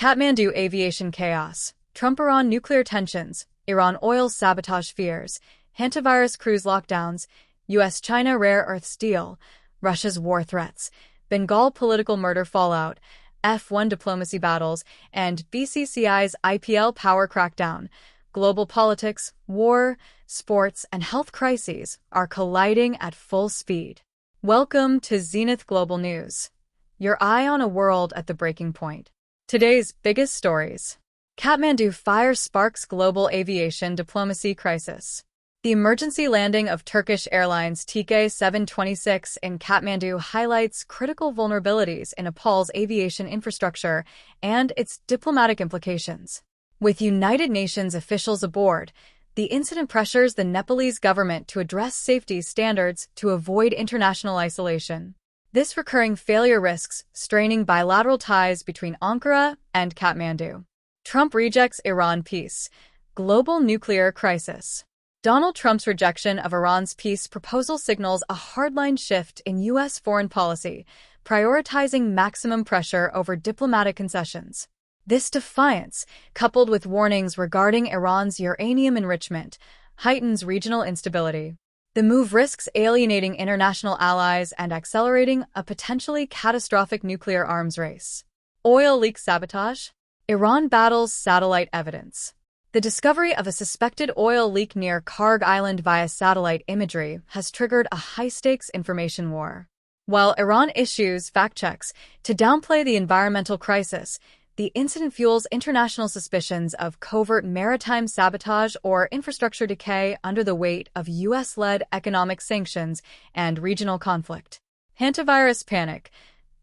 Kathmandu aviation chaos, Trump-Iran nuclear tensions, Iran oil sabotage fears, Hantavirus cruise lockdowns, US-China rare earths deal, Russia's war threats, Bengal political murder fallout, F1 diplomacy battles, and BCCI's IPL power crackdown. Global politics, war, sports, and health crises are colliding at full speed. Welcome to Zenith Global News, your eye on a world at the breaking point. Today's biggest stories. Kathmandu fire sparks global aviation diplomacy crisis. The emergency landing of Turkish Airlines TK 726 in Kathmandu highlights critical vulnerabilities in Nepal's aviation infrastructure and its diplomatic implications. With United Nations officials aboard, the incident pressures the Nepalese government to address safety standards to avoid international isolation. This recurring failure risks straining bilateral ties between Ankara and Kathmandu. Trump rejects Iran peace. Global nuclear crisis. Donald Trump's rejection of Iran's peace proposal signals a hardline shift in U.S. foreign policy, prioritizing maximum pressure over diplomatic concessions. This defiance, coupled with warnings regarding Iran's uranium enrichment, heightens regional instability. The move risks alienating international allies and accelerating a potentially catastrophic nuclear arms race. Oil leak sabotage? Iran battles satellite evidence. The discovery of a suspected oil leak near Karg Island via satellite imagery has triggered a high-stakes information war. While Iran issues fact-checks to downplay the environmental crisis, the incident fuels international suspicions of covert maritime sabotage or infrastructure decay under the weight of U.S.-led economic sanctions and regional conflict. Hantavirus panic.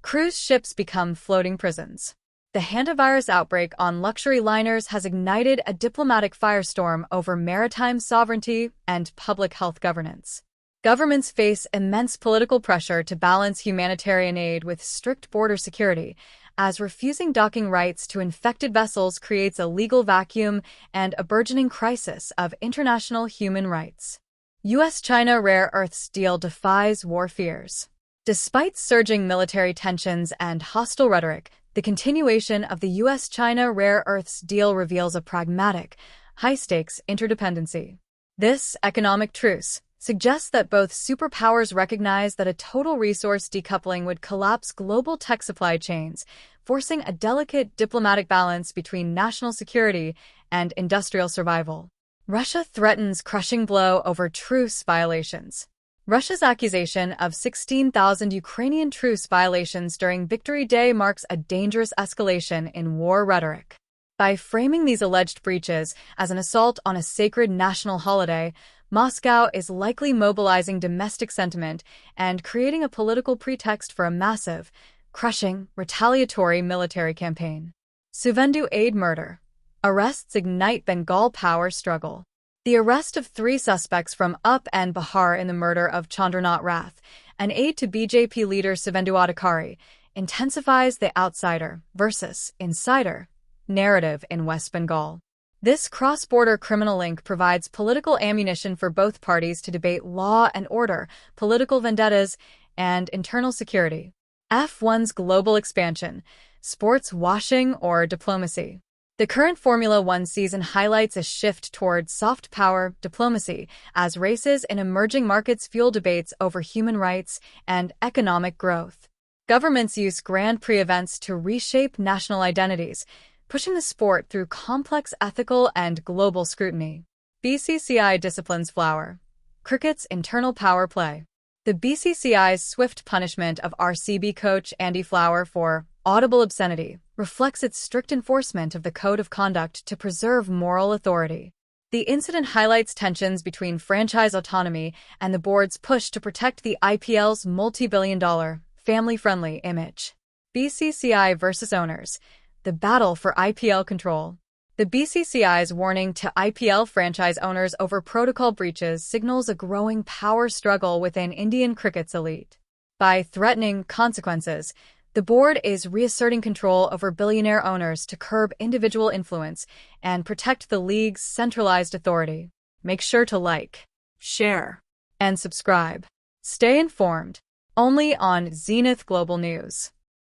Cruise ships become floating prisons. The hantavirus outbreak on luxury liners has ignited a diplomatic firestorm over maritime sovereignty and public health governance. Governments face immense political pressure to balance humanitarian aid with strict border security, as refusing docking rights to infected vessels creates a legal vacuum and a burgeoning crisis of international human rights. US-China rare earths deal defies war fears. Despite surging military tensions and hostile rhetoric, the continuation of the US-China rare earths deal reveals a pragmatic, high-stakes interdependency. This economic truce suggests that both superpowers recognize that a total resource decoupling would collapse global tech supply chains, forcing a delicate diplomatic balance between national security and industrial survival. Russia threatens crushing blow over truce violations. Russia's accusation of 16,000 Ukrainian truce violations during Victory Day marks a dangerous escalation in war rhetoric. By framing these alleged breaches as an assault on a sacred national holiday, Moscow is likely mobilizing domestic sentiment and creating a political pretext for a massive, crushing, retaliatory military campaign. Suvendu aid murder. Arrests ignite Bengal power struggle. The arrest of 3 suspects from UP and Bihar in the murder of Chandranath Rath, an aide to BJP leader Suvendu Adhikari, intensifies the outsider versus insider narrative in West Bengal. This cross-border criminal link provides political ammunition for both parties to debate law and order, political vendettas, and internal security. F1's global expansion, sports washing or diplomacy. The current Formula One season highlights a shift toward soft power diplomacy as races in emerging markets fuel debates over human rights and economic growth. Governments use Grand Prix events to reshape national identities, pushing the sport through complex ethical and global scrutiny. BCCI disciplines Flower. Cricket's internal power play. The BCCI's swift punishment of RCB coach Andy Flower for audible obscenity reflects its strict enforcement of the code of conduct to preserve moral authority. The incident highlights tensions between franchise autonomy and the board's push to protect the IPL's multi-billion-dollar, family-friendly image. BCCI versus owners. The battle for IPL control. The BCCI's warning to IPL franchise owners over protocol breaches signals a growing power struggle within Indian cricket's elite. By threatening consequences, the board is reasserting control over billionaire owners to curb individual influence and protect the league's centralized authority. Make sure to like, share, and subscribe. Stay informed, only on Zenith Global News.